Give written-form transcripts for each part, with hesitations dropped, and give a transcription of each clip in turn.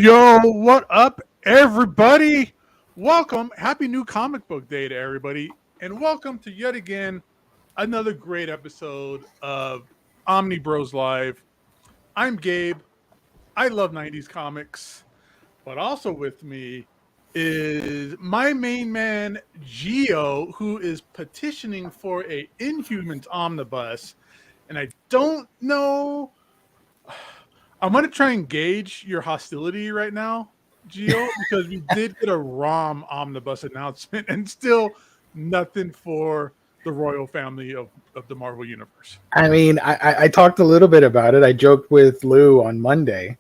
Yo, what up, everybody? Welcome. Happy new comic book day to everybody. And welcome to yet again another great episode of Omnibros Live. I'm Gabe. I love 90s comics. But also with me is my main man, Geo, who is petitioning for a Inhumans omnibus. And I don't know. I'm going to try and gauge your hostility right now, Gio, because we did get a ROM omnibus announcement and still nothing for the royal family of the Marvel Universe. I mean, I talked a little bit about it. I joked with Lou on Monday.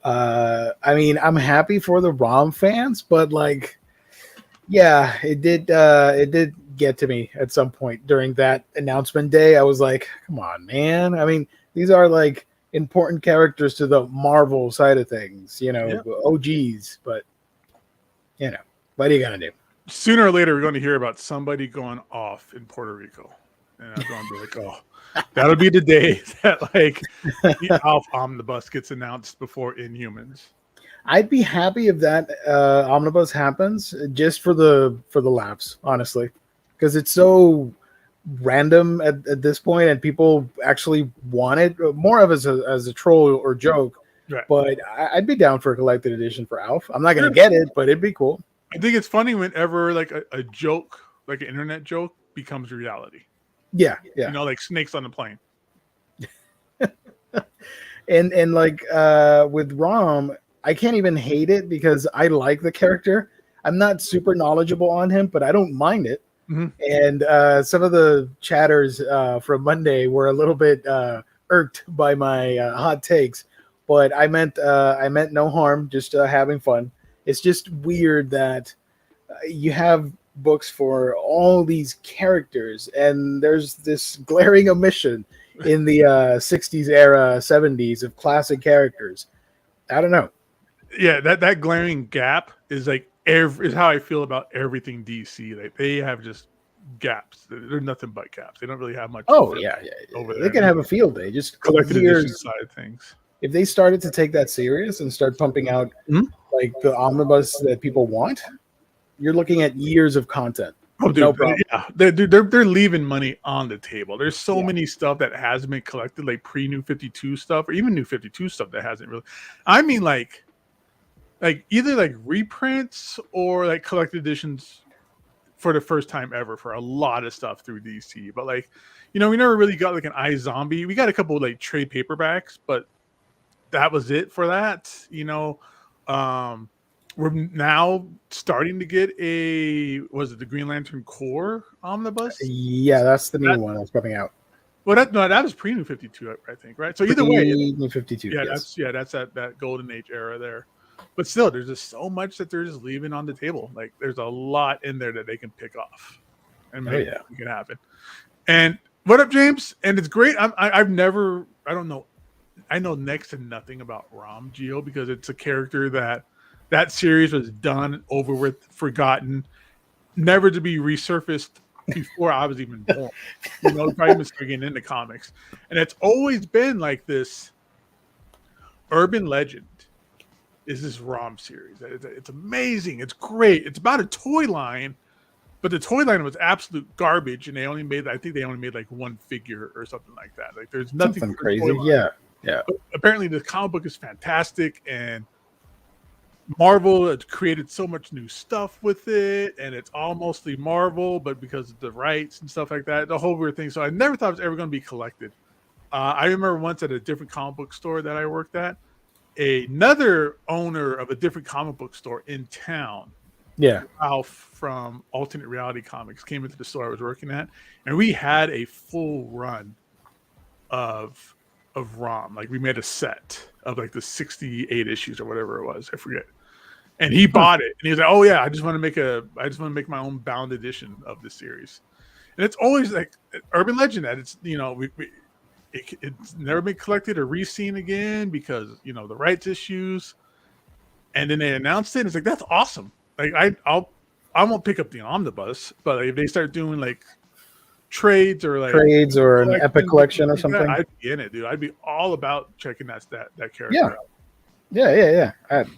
I mean, I'm happy for the ROM fans, but like, yeah, it did get to me at some point during that announcement day. I was like, come on, man. I mean, these are like important characters to the Marvel side of things, OGs, but what are you gonna do? Sooner or later, we're going to hear about somebody going off in Puerto Rico, and I'm going to be like, oh, that'll be the day that like the Alf omnibus gets announced before Inhumans. I'd be happy if that omnibus happens just for the laughs, honestly, because it's so random at this point, and people actually want it more of as a troll or joke. Right. But I'd be down for a collected edition for Alf. I'm not gonna get it, but it'd be cool. I think it's funny whenever like a joke, like an internet joke, becomes reality. Yeah. Like snakes on the plane. and like with Rom, I can't even hate it because I like the character. I'm not super knowledgeable on him, but I don't mind it. Mm-hmm. And some of the chatters from Monday were a little bit irked by my hot takes, but I meant no harm, just having fun. It's just weird that you have books for all these characters, and there's this glaring omission in the 60s era, 70s of classic characters. I don't know. Yeah, that glaring gap is like is how I feel about everything DC. Like they have just gaps. They're nothing but gaps. They don't really have much. Oh yeah. Over there. They can have a field day. Just collected edition side of things. If they started to take that serious and start pumping out like the omnibus that people want, you're looking at years of content. Oh, dude, no problem. Yeah, they're leaving money on the table. There's so many stuff that hasn't been collected, like pre-New 52 stuff, or even New 52 stuff that hasn't really. I mean, like either like reprints or like collected editions for the first time ever for a lot of stuff through DC. But like, we never really got like an iZombie. We got a couple of like trade paperbacks, but that was it for that. We're now starting to get was it the Green Lantern Corps omnibus? Yeah, that's the new one that's coming out. Well, that was pre-New 52, I think, right? So either way, New 52. Yeah, yes. that's that golden age era there. But still, there's just so much that they're just leaving on the table. Like there's a lot in there that they can pick off, and make it can happen. And what up, James? And it's great. I don't know. I know next to nothing about Rom Geo because it's a character that series was done, over with, forgotten, never to be resurfaced before I was even born. Probably even getting into comics, and it's always been like this urban legend. Is this ROM series? It's amazing. It's great. It's about a toy line, but the toy line was absolute garbage, and I think they only made like one figure or something like that. Like there's nothing crazy. Yeah. But apparently the comic book is fantastic, and Marvel has created so much new stuff with it, and it's all mostly Marvel, but because of the rights and stuff like that, the whole weird thing. So I never thought it was ever going to be collected. I remember once at a different comic book store that I worked at, another owner of a different comic book store in town, Ralph from Alternate Reality Comics, came into the store I was working at, and we had a full run of ROM. Like we made a set of like the 68 issues or whatever it was, I forget. And he bought it, and he was like, "Oh yeah, I just want to make my own bound edition of this series." And it's always like urban legend that it's it's never been collected or re-seen again because the rights issues. And then they announced it, and it's like, that's awesome. Like I won't pick up the omnibus, but like, if they start doing like trades or an epic collection or something, I'd be in it, dude. I'd be all about checking that character out.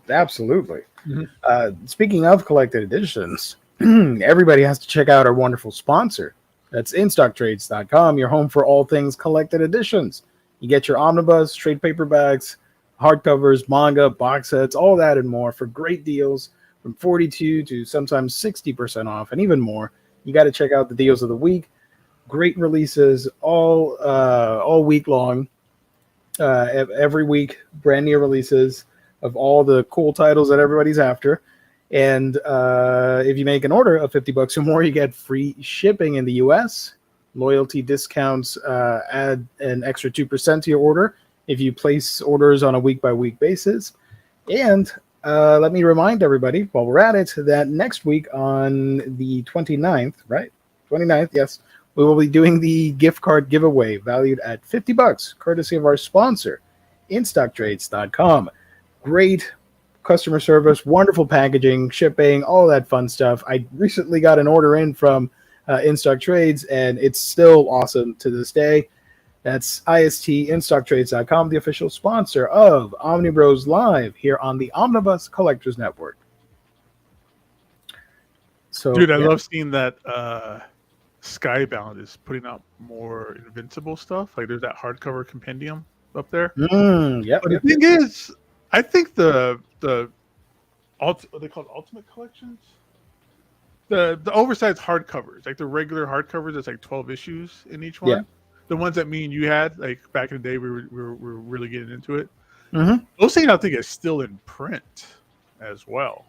Absolutely. Mhm. Speaking of collected editions, everybody has to check out our wonderful sponsor. That's InStockTrades.com, your home for all things collected editions. You get your omnibus, trade paperbacks, hardcovers, manga, box sets, all that and more for great deals from 42 to sometimes 60% off and even more. You got to check out the deals of the week. Great releases all week long. Every week, brand new releases of all the cool titles that everybody's after. And if you make an order of $50 or more, you get free shipping in the US. Loyalty discounts add an extra 2% to your order if you place orders on a week-by-week basis. And let me remind everybody, while we're at it, that next week on the 29th, right? 29th, yes. We will be doing the gift card giveaway valued at $50, courtesy of our sponsor, InStockTrades.com. Great customer service, wonderful packaging, shipping, all that fun stuff. I recently got an order in from InStock Trades, and it's still awesome to this day. That's InStockTrades.com, the official sponsor of Omnibros Live here on the Omnibus Collectors Network. So, Dude, I love seeing that Skybound is putting out more Invincible stuff. Like there's that hardcover compendium up there. Yep. But the thing is, I think the what they call Ultimate Collections, the oversized hardcovers, like the regular hardcovers, that's like 12 issues in each one. Yeah. The ones that me and you had, like back in the day, we were really getting into it. Mm-hmm. Those things I think is still in print as well.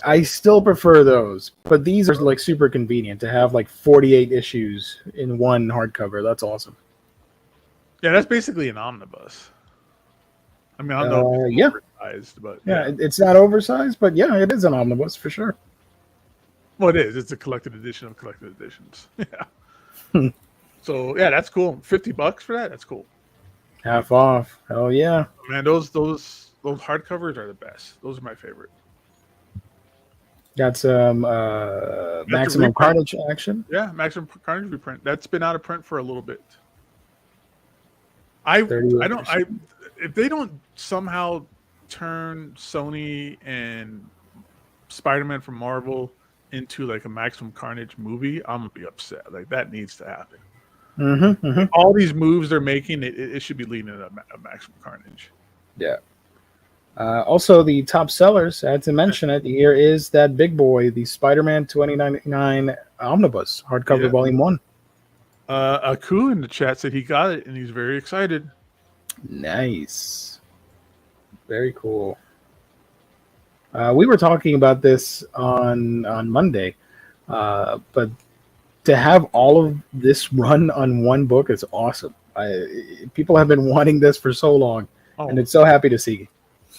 I still prefer those, but these are like super convenient to have like 48 issues in one hardcover. That's awesome. Yeah, that's basically an omnibus. I mean, I don't know if it's oversized, but it's not oversized, but yeah, it is an omnibus for sure. Well, it is. It's a collected edition of collected editions. Yeah. So yeah, that's cool. $50 for that. That's cool. Half off. Hell yeah. Man, those hardcovers are the best. Those are my favorite. Got some Maximum Carnage action. Yeah, Maximum Carnage reprint. That's been out of print for a little bit. If they don't somehow turn Sony and Spider-Man from Marvel into like a Maximum Carnage movie, I'm gonna be upset. Like that needs to happen. Mm-hmm. All these moves they're making, it should be leading to a Maximum Carnage. Yeah. Also, the top sellers, I had to mention it here, is that big boy, the Spider-Man 2099 Omnibus hardcover volume 1. Aku in the chat said he got it and he's very excited. Nice. Very cool. We were talking about this on Monday, but to have all of this run on one book is awesome. People have been wanting this for so long, and it's so happy to see.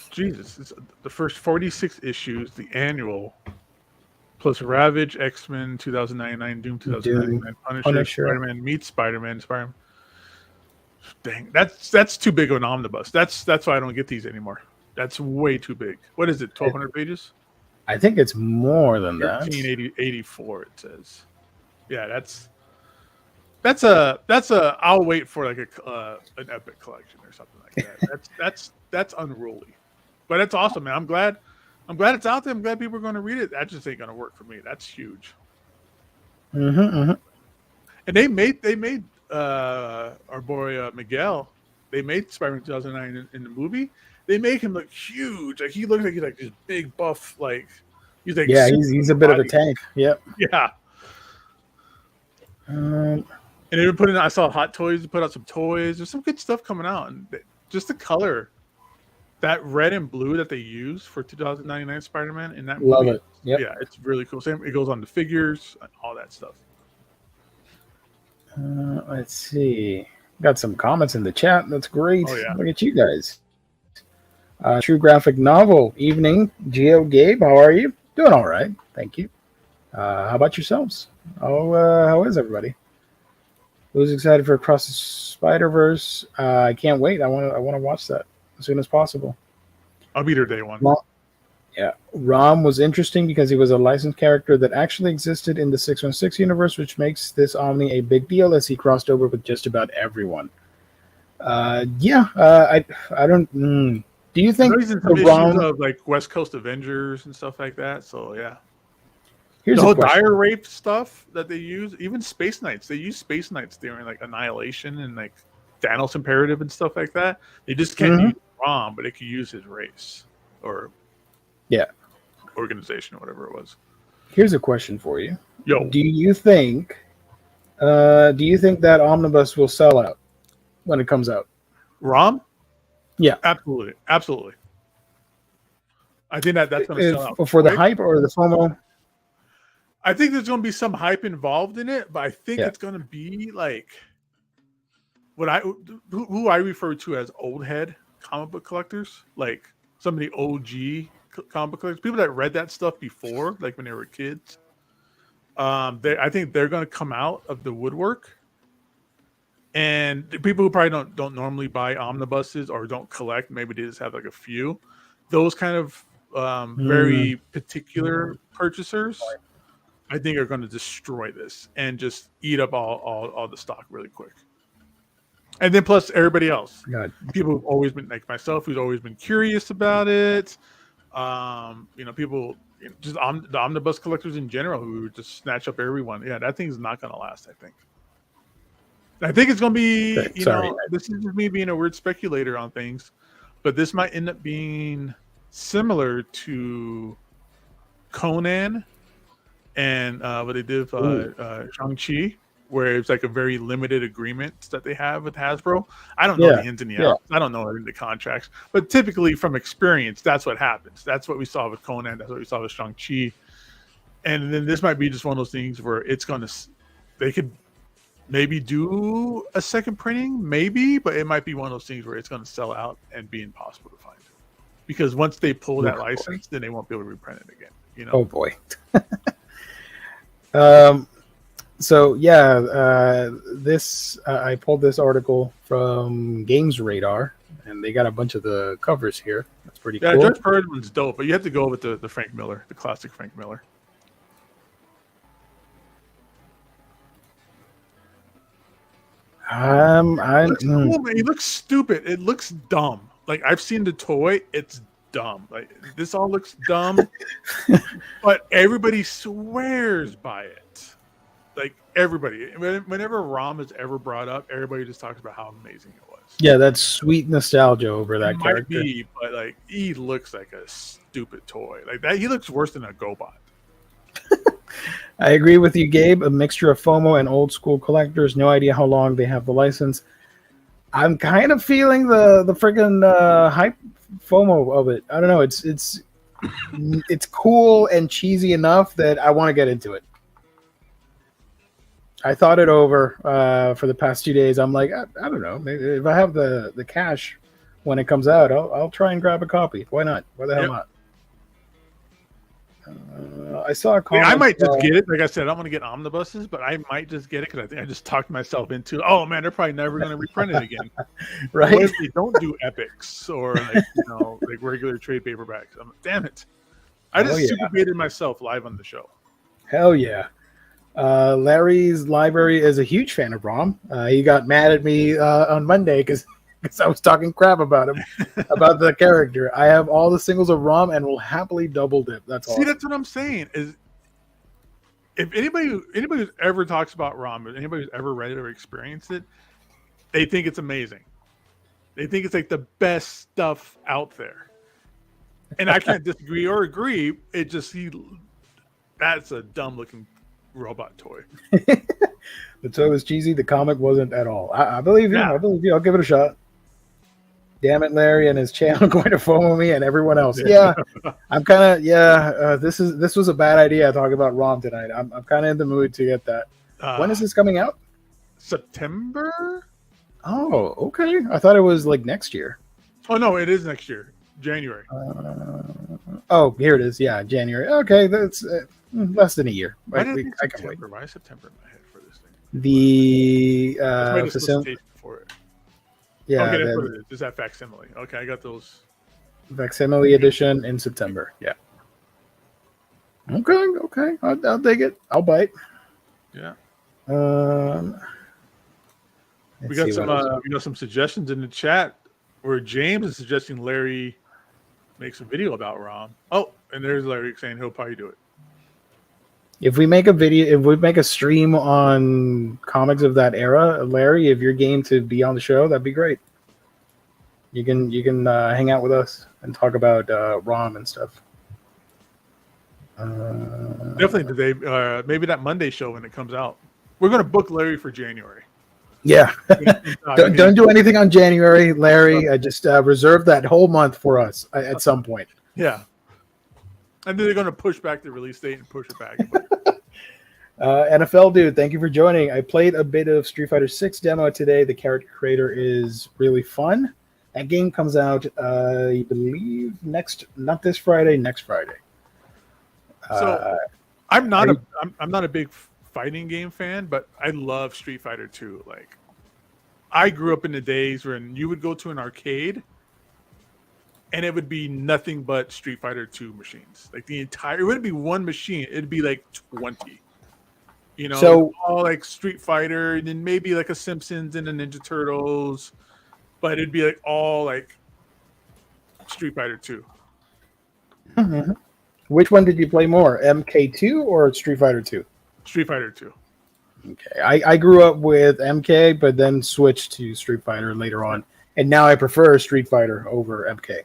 Jesus, it's the first 46 issues, the annual, plus Ravage, X-Men 2099, Doom 2099, Punisher, Spider-Man meets Spider-Man. Dang, that's too big of an omnibus. That's why I don't get these anymore. That's way too big. What is it? 1,200 pages? I think it's more than that. 1384 it says. Yeah, that's a. I'll wait for like an epic collection or something like that. That's unruly. But it's awesome, man. I'm glad it's out there. I'm glad people are going to read it. That just ain't going to work for me. That's huge. And they made our boy Miguel. They made Spider-Man 2009 in the movie. They make him look huge. Like he looks like he's like this big buff. Like he's like he's a bit of a tank. Yep. Yeah. And they were putting. I saw Hot Toys put out some toys. There's some good stuff coming out, and just the color. That red and blue that they use for 2099 Spider-Man in that movie. Love it. Yep. Yeah, it's really cool. Same, it goes on the figures, all that stuff. Let's see. Got some comments in the chat. That's great. Oh, yeah. Look at you guys. True Graphic Novel Evening. Geo Gabe, how are you? Doing all right. Thank you. How about yourselves? How is everybody? Who's excited for Across the Spider-Verse? I can't wait. I want to watch that as soon as possible. I'll be there day one. Yeah. Rom was interesting because he was a licensed character that actually existed in the 616 universe, which makes this Omni a big deal as he crossed over with just about everyone. I don't... Do you I think know he's in the some issues ROM? of like West Coast Avengers and stuff like that. So yeah, Here's the a whole question. dire rape stuff that they use, even Space Knights, they use Space Knights during like Annihilation and like Thanos Imperative and stuff like that. They just can't Mhm. use Rom, but it could use his race or Yeah. organization or whatever it was. Here's a question for you. Yo, Do you think? Do you think that Omnibus will sell out when it comes out? Rom? Yeah. Absolutely, absolutely. I think that's going to sell out For the quick. hype or the FOMO? I think there's going to be some hype involved in it, but I think Yeah. it's going to be like what who I refer to as old head comic book collectors, like some of the OG comic book collectors, people that read that stuff before, like when they were kids. I think they're going to come out of the woodwork, and the people who probably don't normally buy omnibuses or don't collect, maybe they just have like a few. Those kind of very particular purchasers, I think, are going to destroy this and just eat up all the stock really quick. And then plus everybody else, God. people who've always been like myself, who's always been curious about it. People, just the omnibus collectors in general who just snatch up everyone. Yeah, that thing's not going to last. I think it's going to be, Sorry. this is just me being a weird speculator on things, but this might end up being similar to Conan and what they did with Shang-Chi, where it's like a very limited agreement that they have with Hasbro. I don't know the ins and the outs. I don't know the contracts, but typically from experience, that's what happens. That's what we saw with Conan. That's what we saw with Shang-Chi. And then this might be just one of those things where they could maybe do a second printing, maybe, but it might be one of those things where it's going to sell out and be impossible to find. Because once they pull that license, then they won't be able to reprint it again. Oh boy. So yeah, this I pulled this article from Games Radar, and they got a bunch of the covers here. That's pretty cool. George Perlman's dope, but you have to go with the Frank Miller, the classic Frank Miller. It looks cool, man. He looks stupid. It looks dumb. Like I've seen the toy, it's dumb. Like this all looks dumb, but everybody swears by it. Like everybody, whenever Rom is ever brought up, everybody just talks about how amazing it was. Yeah, that's sweet nostalgia over that character. Might be, but like he looks like a stupid toy. Like that, he looks worse than a GoBot. I agree with you, Gabe. A mixture of FOMO and old school collectors. No idea how long they have the license. I'm kind of feeling the freaking hype FOMO of it. I don't know. It's cool and cheesy enough that I want to get into it. I thought it over for the past 2 days. I'm like, I don't know. Maybe if I have the cash when it comes out, I'll try and grab a copy. Why not? Why the hell not? I saw a comment. I might just get it. Like I said, I don't want to get omnibuses, but I might just get it because I think I just talked myself into. Oh man, they're probably never going to reprint it again. Right? What if they don't do epics or like regular trade paperbacks? Damn it! I just super baited myself live on the show. Hell yeah! Larry's library is a huge fan of Rom. He got mad at me on Monday because I was talking crap about him, about the character. I have all the singles of Rom and will happily double dip. That's all. See, that's what I'm saying. Is if anybody who's ever talks about Rom, or anybody who's ever read it or experienced it, they think it's amazing. They think it's like the best stuff out there, and I can't disagree or agree. It just that's a dumb looking robot toy. The toy was cheesy. The comic wasn't at all. I believe you. Yeah. I believe you. I'll give it a shot. Damn it, Larry and his channel going to FOMO me and everyone else. Yeah, I'm kind of this was a bad idea talking about Rom tonight. I'm kind of in the mood to get that. When is this coming out? September. Oh, okay. I thought it was like next year. Oh no, it is next year, January. Oh, here it is. Yeah, January. Okay, that's less than a year. I can wait. Why is September in my head for this thing? The solicitation for it. Yeah, okay, that's what it is. Is that facsimile? Okay, I got those. Facsimile edition in September. Yeah. Okay. I'll dig it. I'll bite. Yeah. We got some some suggestions in the chat where James is suggesting Larry make some video about ROM. Oh, and there's Larry saying he'll probably do it. If we make a stream on comics of that era, Larry, if you're game to be on the show, that'd be great. You can hang out with us and talk about ROM and stuff. Definitely today. Maybe that Monday show when it comes out. We're gonna book Larry for January. Yeah. don't do anything on January, Larry. Just reserve that whole month for us at some point. Yeah. And then they're going to push back the release date and push it back. NFL dude, thank you for joining. I played a bit of Street Fighter 6 demo today. The character creator is really fun. That game comes out, I believe, not this Friday, next Friday. So I'm not a big fighting game fan, but I love Street Fighter 2. Like, I grew up in the days when you would go to an arcade and it would be nothing but Street Fighter 2 machines. Like it wouldn't be one machine. It'd be like 20. You know, so all like Street Fighter, and then maybe like a Simpsons and a Ninja Turtles, but it'd be like all like Street Fighter 2. Mm-hmm. Which one did you play more, MK2 or Street Fighter 2? Street Fighter 2. Okay, I grew up with MK, but then switched to Street Fighter later on, and now I prefer Street Fighter over MK.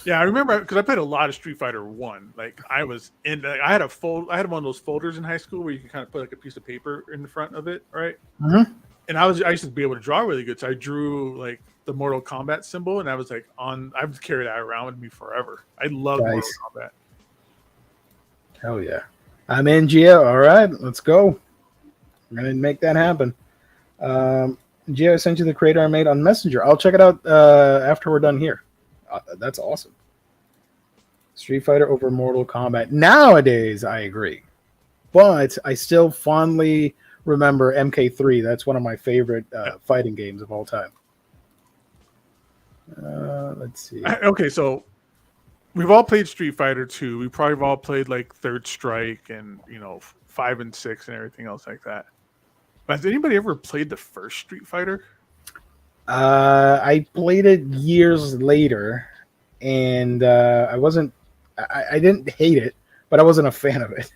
Yeah, I remember because I played a lot of Street Fighter 1. Like I had one of those folders in high school where you can kind of put like a piece of paper in the front of it, right? Mm-hmm. And I used to be able to draw really good, so I drew like the Mortal Kombat symbol, and I was like I would carry that around with me forever. I love Mortal Kombat. Hell yeah. I'm in, Gio. All right, let's go. We're going to make that happen. Gio, I sent you the creator I made on Messenger. I'll check it out after we're done here. That's awesome. Street Fighter over Mortal Kombat. Nowadays, I agree. But I still fondly remember MK3. That's one of my favorite fighting games of all time. Let's see. Okay, so we've all played Street Fighter 2. We probably have all played like Third Strike and 5 and 6 and everything else like that. But has anybody ever played the first Street Fighter? I played it years later, and I didn't hate it, but I wasn't a fan of it.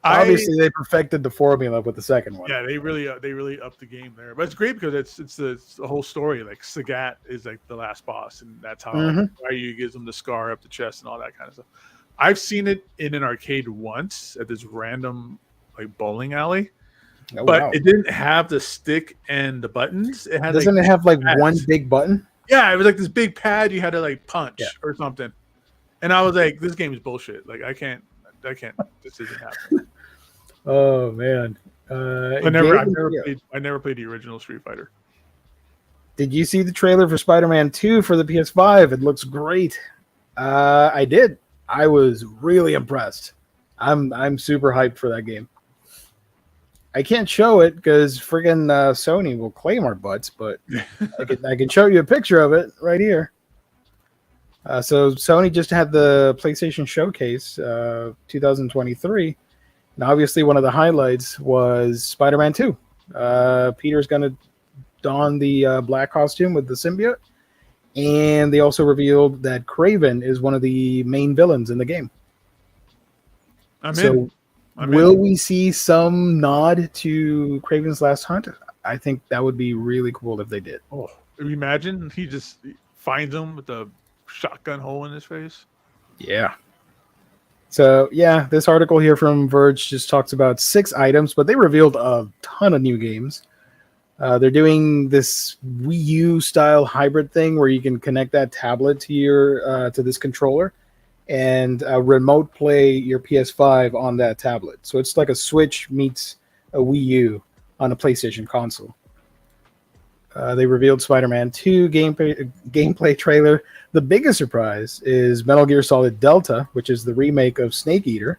Obviously, they perfected the formula with the second one. Yeah, they really upped the game there. But it's great because it's the whole story. Like Sagat is like the last boss, and that's how Ryu gives him the scar up the chest and all that kind of stuff. I've seen it in an arcade once at this random like bowling alley. Oh, but wow. It didn't have the stick and the buttons. It had Doesn't it have like pads. one big button? Yeah, it was like this big pad you had to like punch or something. And I was like, this game is bullshit. Like I can't this isn't happening. Oh man. I never played the original Street Fighter. Did you see the trailer for Spider-Man 2 for the PS5? It looks great. I did. I was really impressed. I'm super hyped for that game. I can't show it because friggin' Sony will claim our butts, but I can show you a picture of it right here. So Sony just had the PlayStation Showcase 2023, and obviously one of the highlights was Spider-Man 2. Peter's going to don the black costume with the symbiote, and they also revealed that Kraven is one of the main villains in the game. Will we see some nod to Kraven's Last Hunt? I think that would be really cool if they did. Oh, imagine he just finds him with a shotgun hole in his face. Yeah. So, yeah, this article here from Verge just talks about 6 items, but they revealed a ton of new games. They're doing this Wii U style hybrid thing where you can connect that tablet to your to this controller and remote play your PS5 on that tablet. So it's like a Switch meets a Wii U on a PlayStation console. They revealed Spider-Man 2 gameplay trailer. The biggest surprise is Metal Gear Solid Delta, which is the remake of Snake Eater.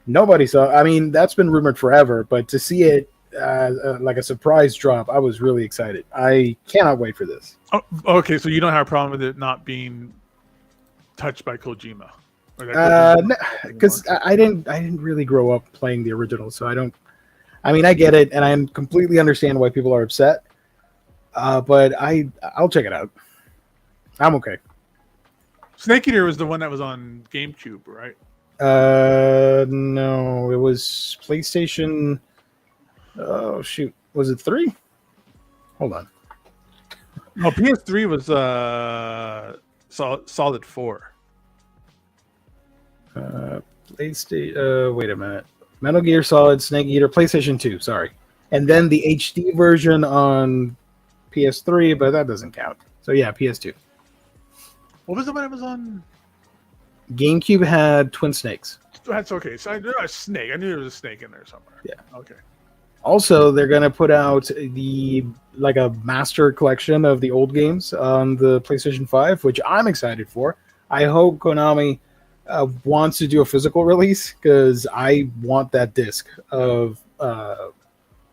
Nobody saw. I mean, that's been rumored forever, but to see it like a surprise drop, I was really excited. I cannot wait for this. Oh, okay, so you don't have a problem with it not being touched by Kojima? Because I didn't really grow up playing the original, so I don't. I mean, I get it, and I completely understand why people are upset. But I'll check it out. I'm okay. Snake Eater was the one that was on GameCube, right? No, it was PlayStation. Oh shoot, was it 3? Hold on. No, PS3 was Solid 4. PlayStation. Wait a minute. Metal Gear Solid, Snake Eater, PlayStation 2. Sorry, and then the HD version on PS3, but that doesn't count. So yeah, PS2. What was the one that was on? GameCube had Twin Snakes. That's okay. So I knew a snake. I knew there was a snake in there somewhere. Yeah. Okay. Also, they're gonna put out a master collection of the old games on the PlayStation 5, which I'm excited for. I hope Konami wants to do a physical release because I want that disc of the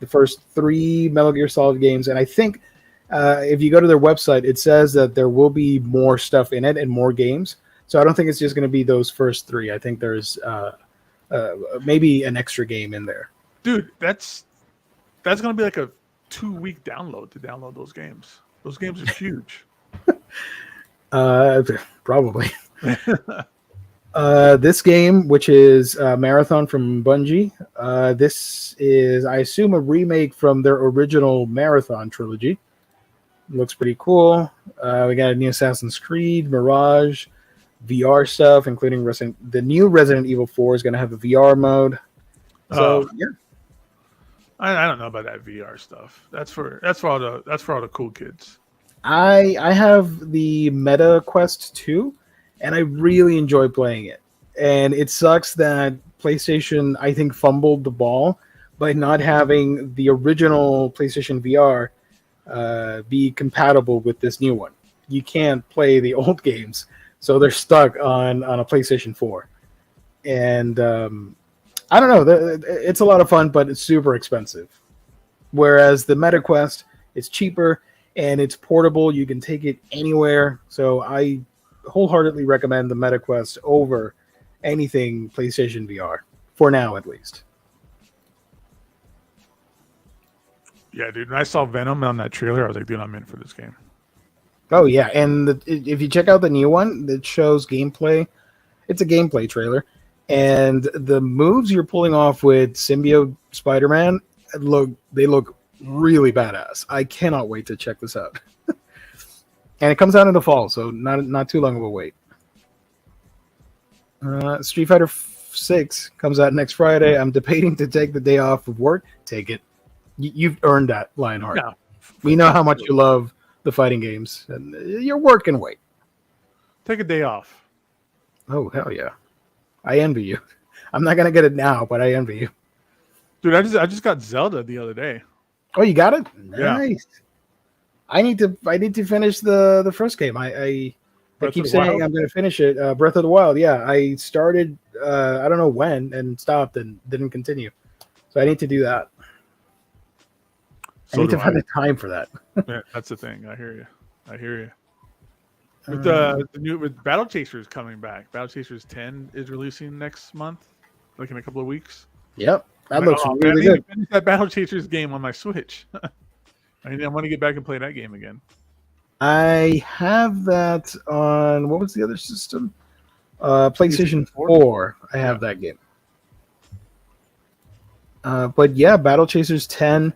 first 3 Metal Gear Solid games, and I think if you go to their website, it says that there will be more stuff in it and more games. So I don't think it's just going to be those first 3. I think there's maybe an extra game in there. Dude, that's going to be like a 2-week download to download those games. Those games are huge. Probably. This game, which is Marathon from Bungie, this is, I assume, a remake from their original Marathon trilogy. Looks pretty cool. We got a new Assassin's Creed, Mirage, VR stuff, including the new Resident Evil 4 is going to have a VR mode. So yeah, I don't know about that VR stuff. That's for all the cool kids. I have the Meta Quest 2, and I really enjoy playing it. And it sucks that PlayStation, I think, fumbled the ball by not having the original PlayStation VR be compatible with this new one. You can't play the old games, so they're stuck on a PlayStation 4. And I don't know, it's a lot of fun, but it's super expensive. Whereas the MetaQuest is cheaper and it's portable. You can take it anywhere. So I wholeheartedly recommend the MetaQuest over anything PlayStation VR, for now at least. Yeah, dude. When I saw Venom on that trailer, I was like, dude, I'm in for this game. Oh, yeah. And if you check out the new one that shows gameplay, it's a gameplay trailer. And the moves you're pulling off with Symbiote Spider-Man, they look really badass. I cannot wait to check this out. And it comes out in the fall, so not too long of a wait. Street Fighter 6 comes out next Friday. I'm debating to take the day off of work. Take it. You've earned that, Lionheart. No. We know how much you love the fighting games, and you're working. Wait. Take a day off. Oh, hell yeah. I envy you. I'm not going to get it now, but I envy you. Dude, I just got Zelda the other day. Oh, you got it? Yeah. Nice. I need to finish the first game. I keep saying I'm going to finish it. Breath of the Wild. Yeah, I started. I don't know when and stopped and didn't continue. So I need to do that. I need to find the time for that. Yeah, that's the thing. I hear you. With Battle Chasers coming back, Battle Chasers 10 is releasing next month, like in a couple of weeks. Yep, that looks really good. I need to finish that Battle Chasers game on my Switch. I want to get back and play that game again. I have that on, what was the other system? PlayStation 4. I have that game. But yeah, Battle Chasers 10.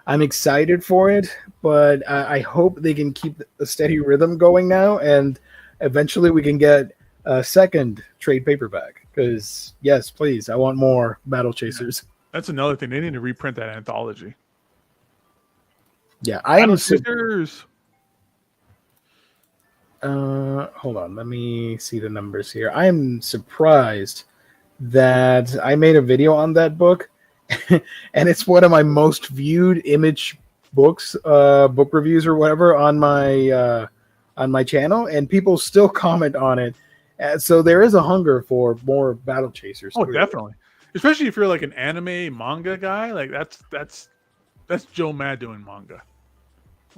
I'm excited for it, but I hope they can keep a steady rhythm going now, and eventually we can get a second trade paperback. Because yes, please, I want more Battle Chasers. That's another thing. They need to reprint that anthology. Yeah, I am. Chasers. Hold on, let me see the numbers here. I am surprised that I made a video on that book. And it's one of my most viewed image books, book reviews or whatever on my channel, and people still comment on it. So there is a hunger for more Battle Chasers. Oh, definitely. Especially if you're like an anime manga guy, like that's Joe Mad doing manga.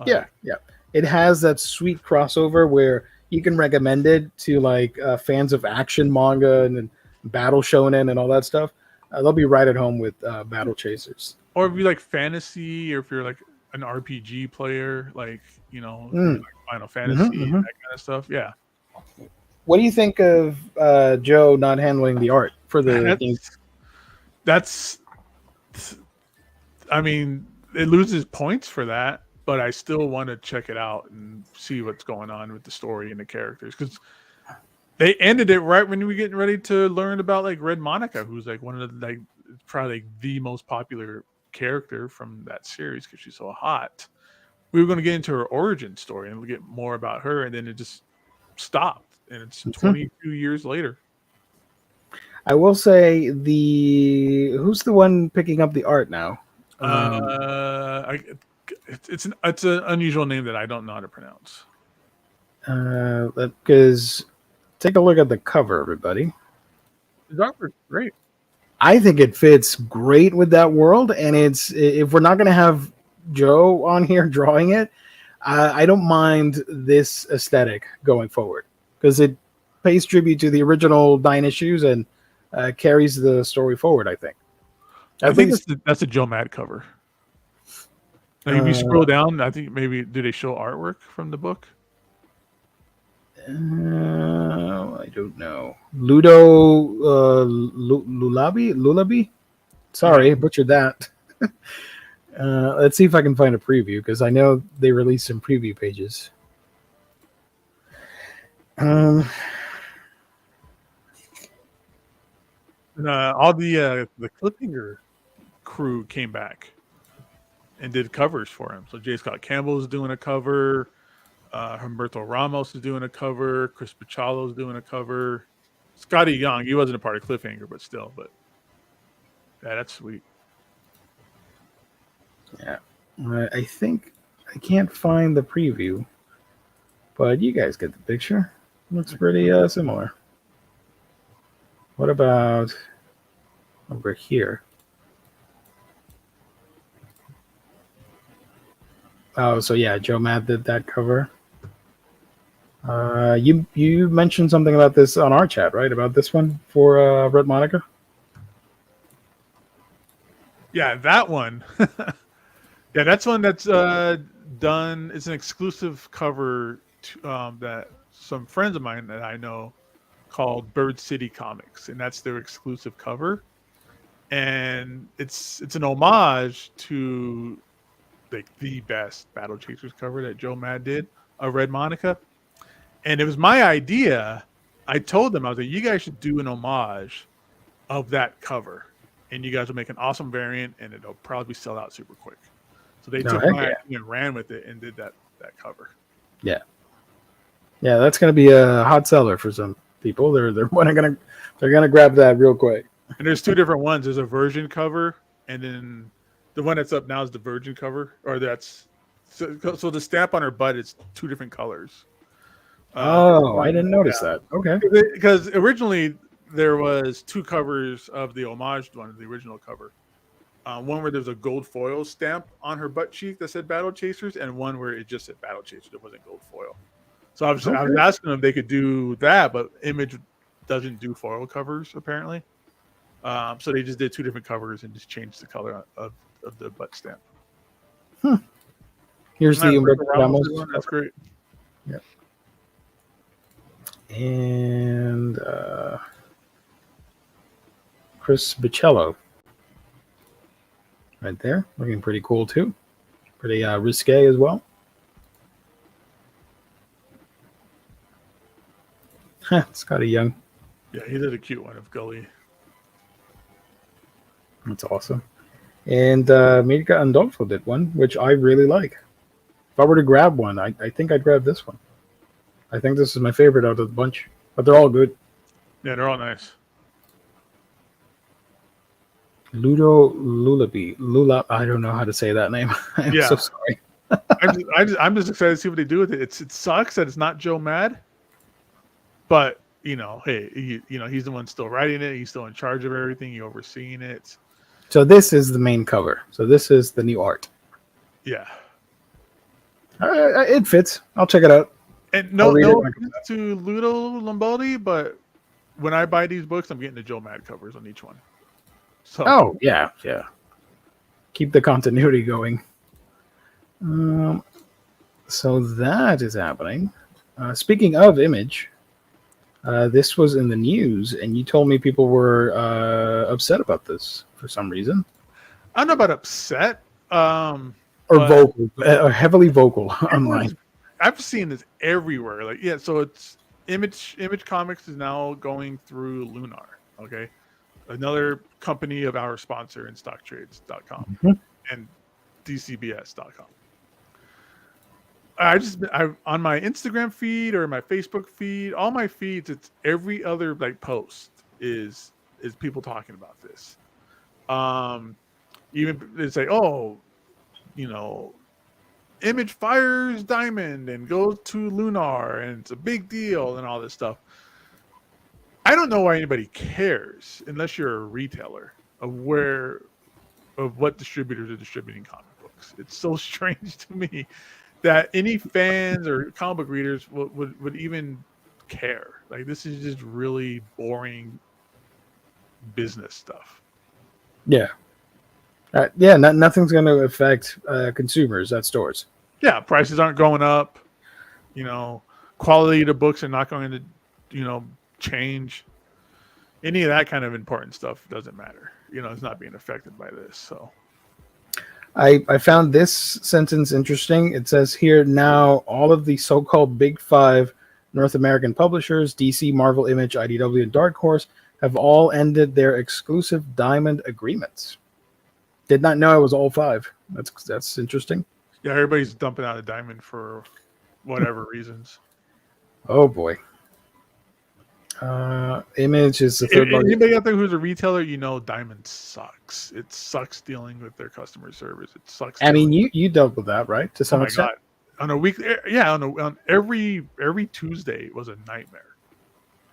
Yeah. It has that sweet crossover where you can recommend it to like fans of action manga and battle shonen and all that stuff. They'll be right at home with Battle Chasers. Or if you like fantasy, or if you're like an RPG player, like, like Final Fantasy, that kind of stuff. Yeah. What do you think of Joe not handling the art for the game? That's I mean, it loses points for that, but I still want to check it out and see what's going on with the story and the characters, because they ended it right when we were getting ready to learn about like Red Monica, who's like one of the like probably like the most popular character from that series because she's so hot. We were going to get into her origin story and get more about her, and then it just stopped, and it's 22 years later. I will say who's the one picking up the art now? It's an unusual name that I don't know how to pronounce. Because take a look at the cover, everybody. His artwork's great. I think it fits great with that world, and if we're not going to have Joe on here drawing it, I don't mind this aesthetic going forward because it pays tribute to the original 9 issues and carries the story forward. I think. I think that's a Joe Mad cover. Like if you scroll down, I think maybe do they show artwork from the book? I don't know. Ludo Lulabi? Sorry, butchered that. Let's see if I can find a preview because I know they released some preview pages. All the Clippinger crew came back and did covers for him. So J. Scott Campbell is doing a cover. Humberto Ramos is doing a cover. Chris Pachalo is doing a cover. Scotty Young, he wasn't a part of Cliffhanger, but still. But yeah, that's sweet. Yeah, I think I can't find the preview, but you guys get the picture. Looks pretty similar. What about over here? Oh, so yeah, Joe Mad did that cover. You mentioned something about this on our chat, right? About this one for Red Monica? Yeah, that one. Yeah, that's one that's done. It's an exclusive cover that some friends of mine that I know called Bird City Comics, and that's their exclusive cover. And it's an homage to like the best Battle Chasers cover that Joe Mad did of Red Monica. And it was my idea. I told them, I was like, you guys should do an homage of that cover. And you guys will make an awesome variant and it'll probably sell out super quick. So they took my idea and ran with it and did that cover. Yeah. Yeah, that's gonna be a hot seller for some people. They're gonna grab that real quick. And there's 2 different ones. There's a version cover, and then the one that's up now is the virgin cover, or that's so the stamp on her butt is 2 different colors. I didn't notice that. Okay. Because originally there was 2 covers of the homaged one, the original cover. One where there's a gold foil stamp on her butt cheek that said Battle Chasers, and one where it just said Battle Chasers. It wasn't gold foil. So I was asking them if they could do that, but Image doesn't do foil covers apparently. So they just did 2 different covers and just changed the color of the butt stamp. Here's the Ramos one. That's great. Yeah. And Chris Bicello. Right there. Looking pretty cool too. Pretty risque as well. Scotty Young. Yeah, he did a cute one of Gully. That's awesome. And Mirka Andolfo did one, which I really like. If I were to grab one, I think I'd grab this one. I think this is my favorite out of the bunch. But they're all good. Yeah, they're all nice. Ludo Lulabi. I don't know how to say that name. I'm so sorry. I'm just excited to see what they do with it. It sucks that it's not Joe Mad. But, hey, he's the one still writing it. He's still in charge of everything. He's overseeing it. So this is the main cover. So this is the new art. Yeah. It fits. I'll check it out. And no to Ludo Lombardi, but when I buy these books, I'm getting the Joe Mad covers on each one. So. Yeah. Keep the continuity going. So that is happening. Speaking of Image, This was in the news, and you told me people were upset about this for some reason. I don't know about upset, Or but vocal, heavily vocal online. I've seen this everywhere. Like, yeah, so it's Image Comics is now going through Lunar. Okay, another company of our sponsor in StockTrades.com and DCBS.com. I on my Instagram feed or my Facebook feed, all my feeds, it's every other like post is people talking about this. Even they say, oh, you know, Image fires Diamond and goes to Lunar and it's a big deal and all this stuff. I don't know why anybody cares unless you're a retailer of what distributors are distributing comic books. It's so strange to me that any fans or comic book readers would even care. Like, this is just really boring business stuff. Yeah. Yeah, nothing's going to affect consumers at stores. Yeah, prices aren't going up. You know, quality of the books are not going to, you know, change. Any of that kind of important stuff doesn't matter. You know, it's not being affected by this. So I found this sentence interesting. It says here, now all of the so-called Big Five North American publishers, DC, Marvel, Image, IDW, and Dark Horse, have all ended their exclusive Diamond agreements. Did not know it was all five. That's interesting. Yeah, everybody's dumping out a Diamond for whatever reasons. Oh boy. Image is the third largest. Anybody out there who's a retailer, you know, Diamond sucks. It sucks dealing with their customer service. It sucks. I mean, you dealt with that, right? To some extent. God. On a week, yeah, on every Tuesday was a nightmare.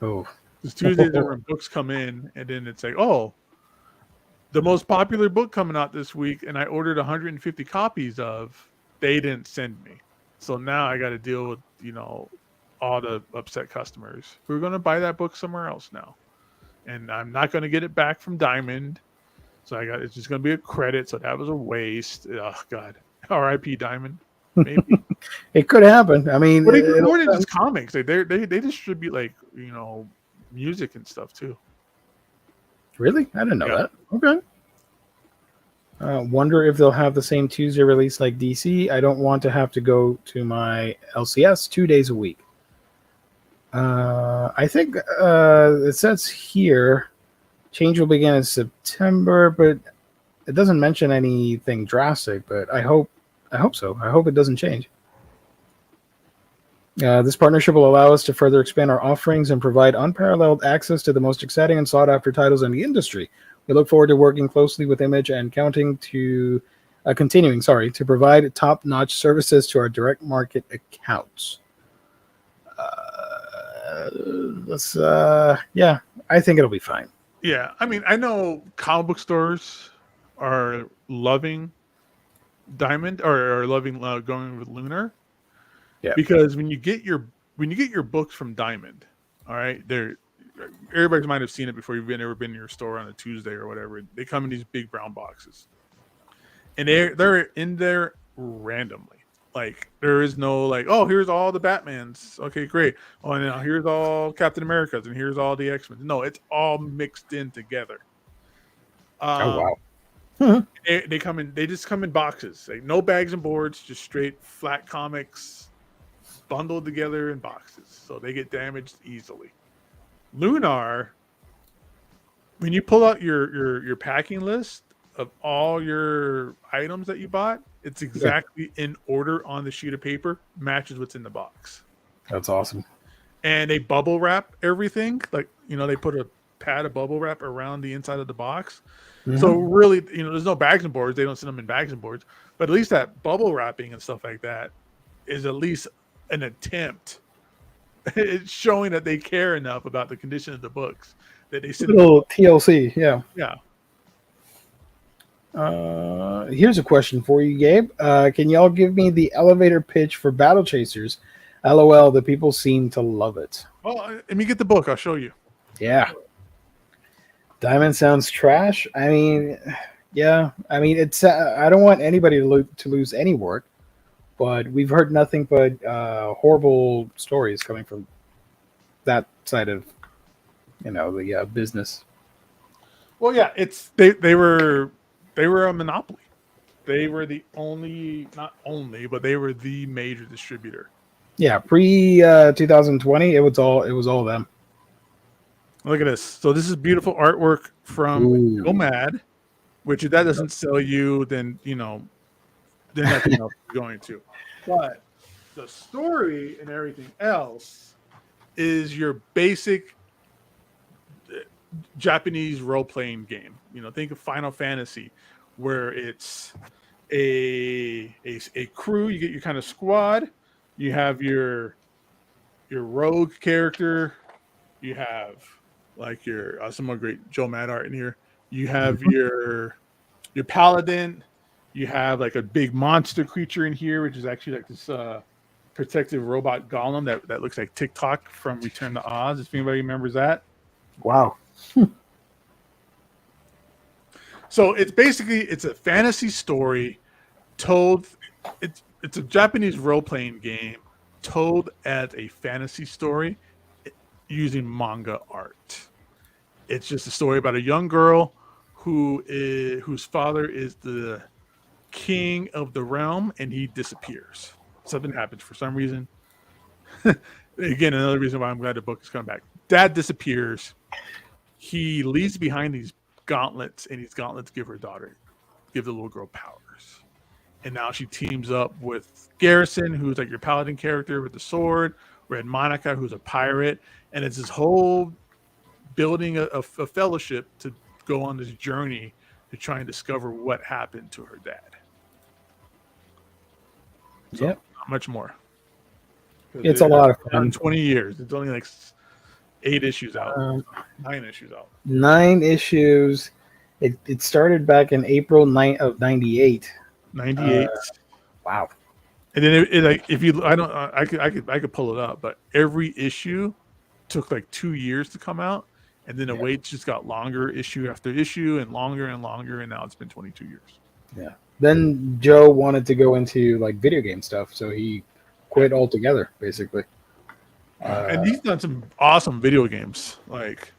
Oh, because Tuesdays are when books come in, and then it's like, oh, the most popular book coming out this week, and I ordered 150 copies of. They didn't send me, so now I got to deal with, you know, all the upset customers who are going to buy that book somewhere else now, and I'm not going to get it back from Diamond, so it's just going to be a credit. So that was a waste. Oh God, R.I.P. Diamond. Maybe it could happen. I mean, but it's more than just comics. They distribute, like, you know, music and stuff too. Really, I didn't know that. Okay. Wonder if they'll have the same Tuesday release like DC. I don't want to have to go to my LCS 2 days a week. I think it says here change will begin in September, but it doesn't mention anything drastic. But I hope so. I hope it doesn't change. This partnership will allow us to further expand our offerings and provide unparalleled access to the most exciting and sought-after titles in the industry. We look forward to working closely with Image and continuing to provide top-notch services to our direct market accounts. I think it'll be fine. Yeah, I mean, I know comic book stores are loving Diamond or loving going with Lunar. Yeah, because when you get your books from Diamond, all right, everybody might have seen it before. You've ever been in your store on a Tuesday or whatever. They come in these big brown boxes, and they're in there randomly. Like, there is no like, oh, here's all the Batmans. Okay, great. Oh, and now here's all Captain Americas, and here's all the X-Men. No, it's all mixed in together. Oh wow. They come in. They just come in boxes. Like, no bags and boards, just straight flat comics bundled together in boxes, so they get damaged easily. Lunar, when you pull out your packing list of all your items that you bought, it's exactly in order on the sheet of paper, matches what's in the box. That's awesome. And they bubble wrap everything. Like, you know, they put a pad of bubble wrap around the inside of the box. Mm-hmm. So really, you know, there's no bags and boards. They don't send them in bags and boards. But at least that bubble wrapping and stuff like that is at least an attempt. It's showing that they care enough about the condition of the books that they send. Little TLC, yeah. Yeah. Here's a question for you, Gabe. Can y'all give me the elevator pitch for Battle Chasers? LOL, the people seem to love it. Well, let me get the book. I'll show you. Yeah. Diamond sounds trash. I mean, yeah. I mean, it's. I don't want anybody to lose any work, but we've heard nothing but horrible stories coming from that side of, the business. Well, yeah, they were a monopoly. They were the only, not only, but they were the major distributor. Yeah, pre 2020, it was all them. Look at this. So this is beautiful artwork from Nomad, which if that doesn't sell you, then then nothing else is going to. But the story and everything else is your basic Japanese role-playing game. Think of Final Fantasy, where it's a crew. You get your kind of squad. You have your rogue character. You have like your some more great Joe Mad art in here. You have your paladin. You have like a big monster creature in here, which is actually like this protective robot golem that looks like TikTok from Return to Oz. If anybody remembers that. Wow. So it's a fantasy story told. It's a Japanese role-playing game told as a fantasy story using manga art. It's just a story about a young girl whose father is the king of the realm, and he disappears. Something happens for some reason. Again, another reason why I'm glad the book is coming back. Dad disappears. He leaves behind these gauntlets, and these gauntlets give the little girl powers. And now she teams up with Garrison, who's like your paladin character with the sword, Red Monica, who's a pirate, and it's this whole building a fellowship to go on this journey to try and discover what happened to her dad. So, yep. Not much more. It's a lot of fun. 20 years. It's only like 8 issues out. 9 issues out. 9 issues. It started back in April of 98. 98. Wow. And then it like if you I could pull it up, but every issue took like 2 years to come out, and then the wait just got longer issue after issue and longer, and now it's been 22 years. Yeah. Then Joe wanted to go into like video game stuff, so he quit altogether, basically. And he's done some awesome video games, like.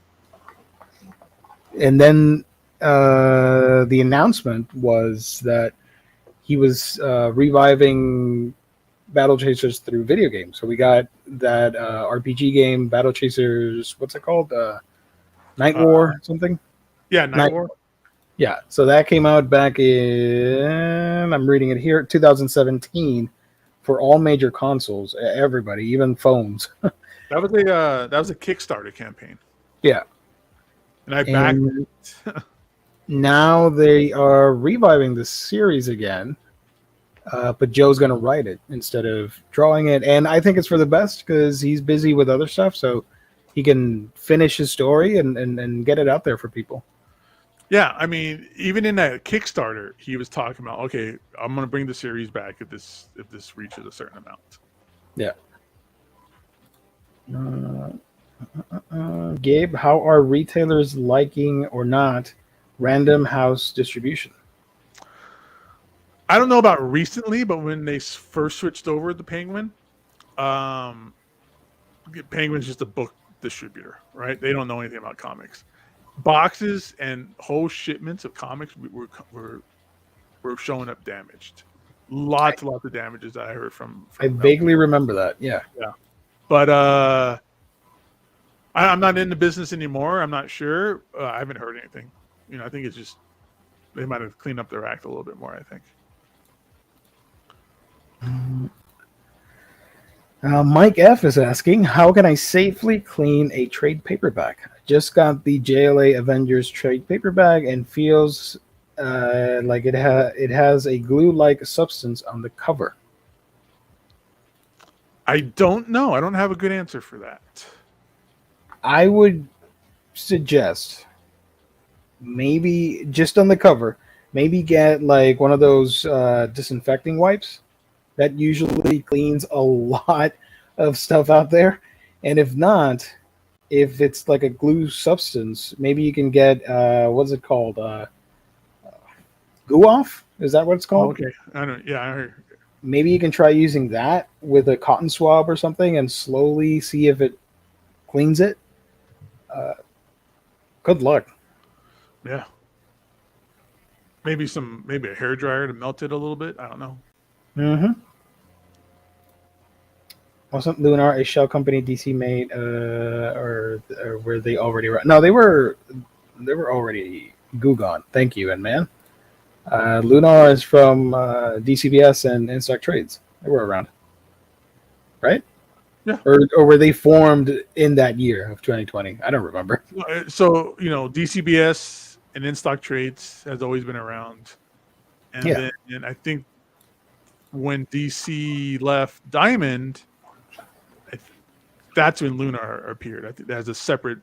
And then the announcement was that he was reviving Battle Chasers through video games. So we got that RPG game, Battle Chasers. What's it called? Night War, something. Yeah, Night War. Yeah, so that came out back in, I'm reading it here, 2017 for all major consoles, everybody, even phones. That was a Kickstarter campaign. Yeah. And I backed it. Now they are reviving the series again, but Joe's going to write it instead of drawing it. And I think it's for the best because he's busy with other stuff, so he can finish his story and get it out there for people. Yeah, I mean, even in that Kickstarter, he was talking about, okay, I'm going to bring the series back if this reaches a certain amount. Yeah. Gabe, how are retailers liking or not Random House distribution? I don't know about recently, but when they first switched over to Penguin, Penguin's just a book distributor, right? They don't know anything about comics. Boxes and whole shipments of comics were showing up damaged. Lots of damages that I heard from I vaguely remember that. Yeah. But I'm not in the business anymore. I'm not sure. I haven't heard anything. I think it's just they might have cleaned up their act a little bit more, I think. Mike F is asking, how can I safely clean a trade paperback? I just got the JLA Avengers trade paperback and feels like it has a glue-like substance on the cover. I don't know. I don't have a good answer for that. I would suggest maybe just on the cover, maybe get like one of those disinfecting wipes. That usually cleans a lot of stuff out there. And if not, if it's like a glue substance, maybe you can get, what's it called? Goo Off? Is that what it's called? Oh, okay. I heard. Maybe you can try using that with a cotton swab or something and slowly see if it cleans it. Good luck. Yeah. Maybe a hair dryer to melt it a little bit. I don't know. Mm-hmm. Wasn't Lunar a shell company DC made, or were they already? No, they were already Gugon. Thank you, and man. Lunar is from DCBS and In-Stock Trades. They were around, right? Yeah. Or were they formed in that year of 2020? I don't remember. So, DCBS and In-Stock Trades has always been around. And then I think when DC left Diamond, that's when Lunar appeared. I think that as a separate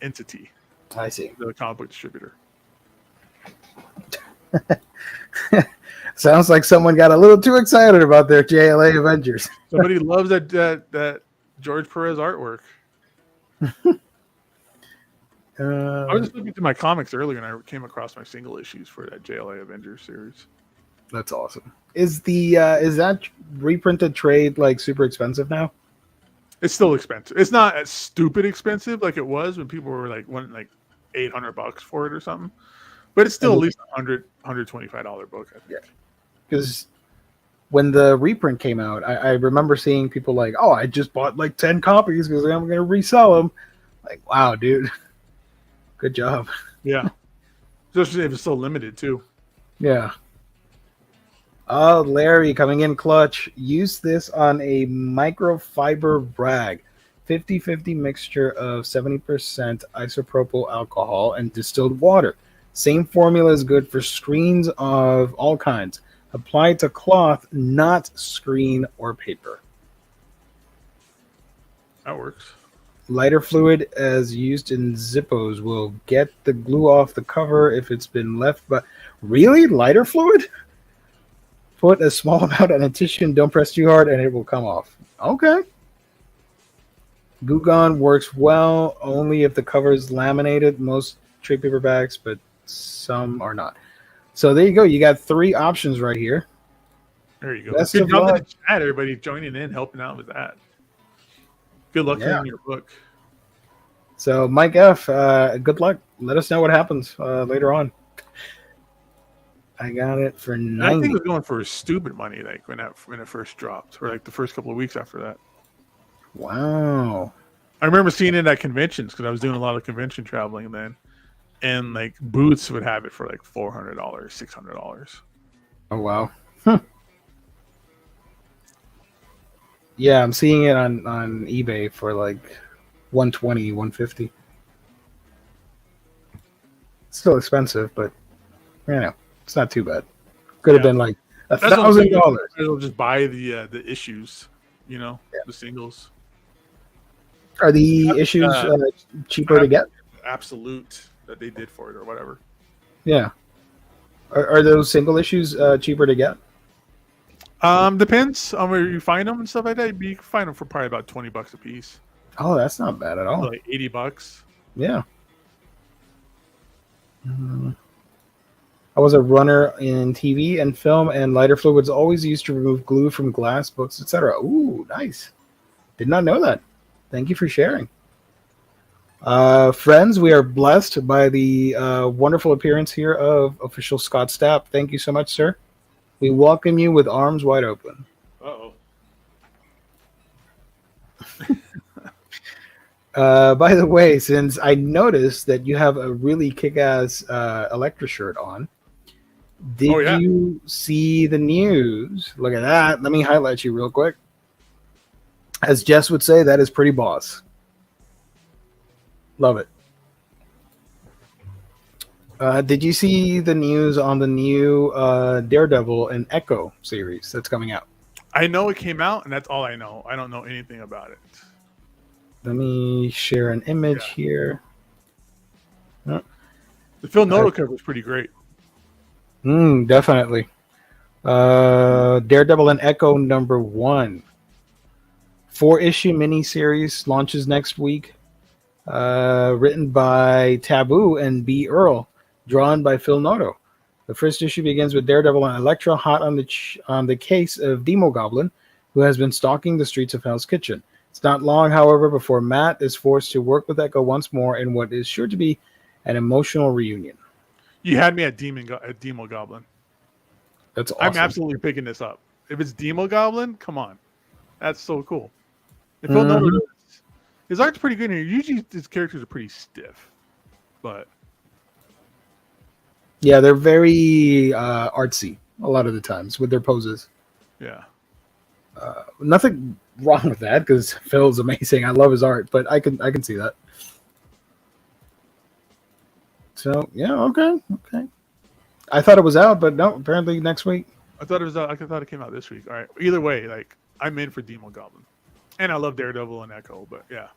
entity. I see. The comic book distributor. Sounds like someone got a little too excited about their JLA Avengers. Somebody loves that George Perez artwork. I was just looking through my comics earlier, and I came across my single issues for that JLA Avengers series. That's awesome. Is that reprinted trade like super expensive now? It's still expensive. It's not as stupid expensive like it was when people were like wanting like $800 for it or something. But it's still at least $125 book, I think. Yeah. Because when the reprint came out, I remember seeing people like, "Oh, I just bought like 10 copies because I'm going to resell them." Like, wow, dude, good job. Yeah, especially if it's so limited too. Yeah. Oh, Larry coming in clutch. Use this on a microfiber rag. 50-50 mixture of 70% isopropyl alcohol and distilled water. Same formula is good for screens of all kinds. Apply to cloth, not screen or paper. That works. Lighter fluid as used in Zippos will get the glue off the cover if it's been left. But really? Lighter fluid? Put a small amount on a tissue and don't press too hard and it will come off. Okay. Gugon works well only if the cover is laminated. Most trade paperbacks, but some are not. So there you go. You got 3 options right here. There you go. Best Good of job in luck. the chat, everybody joining in, helping out with that. Good luck in your book. So Mike F, good luck. Let us know what happens later on. I got it for 90. I think it was going for stupid money, like when it first dropped, or like the first couple of weeks after that. Wow. I remember seeing it at conventions because I was doing a lot of convention traveling then, and like booths would have it for like $400, $600. Oh wow. Yeah, I'm seeing it on eBay for like 120, 150. It's still expensive, but it's not too bad. Could have been like $1,000. I'll just buy the issues, the singles. Are the issues cheaper to get? Absolute that they did for it or whatever. Yeah. Are those single issues cheaper to get? Depends on where you find them and stuff like that. You can find them for probably about $20 a piece. Oh, that's not bad at all. So like $80. Yeah. I was a runner in TV and film, and lighter fluids always used to remove glue from glass, books, etc. Ooh, nice. Did not know that. Thank you for sharing. Friends, we are blessed by the wonderful appearance here of official Scott Stapp. Thank you so much, sir. We welcome you with arms wide open. Uh-oh. By the way, since I noticed that you have a really kick-ass Elektra shirt on, did you see the news? Look at that. Let me highlight you real quick. As Jess would say, that is pretty boss. Love it. Did you see the news on the new Daredevil and Echo series that's coming out? I know it came out, and that's all I know. I don't know anything about it. Let me share an image here. The Phil Noto cover is pretty great. Definitely. Daredevil and Echo #1. 4-issue miniseries launches next week. Written by Taboo and B. Earl. Drawn by Phil Noto. The first issue begins with Daredevil and Elektra hot on the case of Demo Goblin, who has been stalking the streets of Hell's Kitchen. It's not long, however, before Matt is forced to work with Echo once more in what is sure to be an emotional reunion. You had me at Demo Goblin. That's awesome. I'm absolutely picking this up. If it's Demo Goblin, come on. That's so cool. If he'll know what it is. His art's pretty good here. Usually his characters are pretty stiff. But yeah, they're very artsy a lot of the times with their poses. Yeah. Nothing wrong with that because Phil's amazing. I love his art, but I can see that. So yeah, okay. I thought it was out, but no, apparently next week. I thought it was out. I thought it came out this week. All right. Either way, like I'm in for Demo Goblin, and I love Daredevil and Echo. But yeah,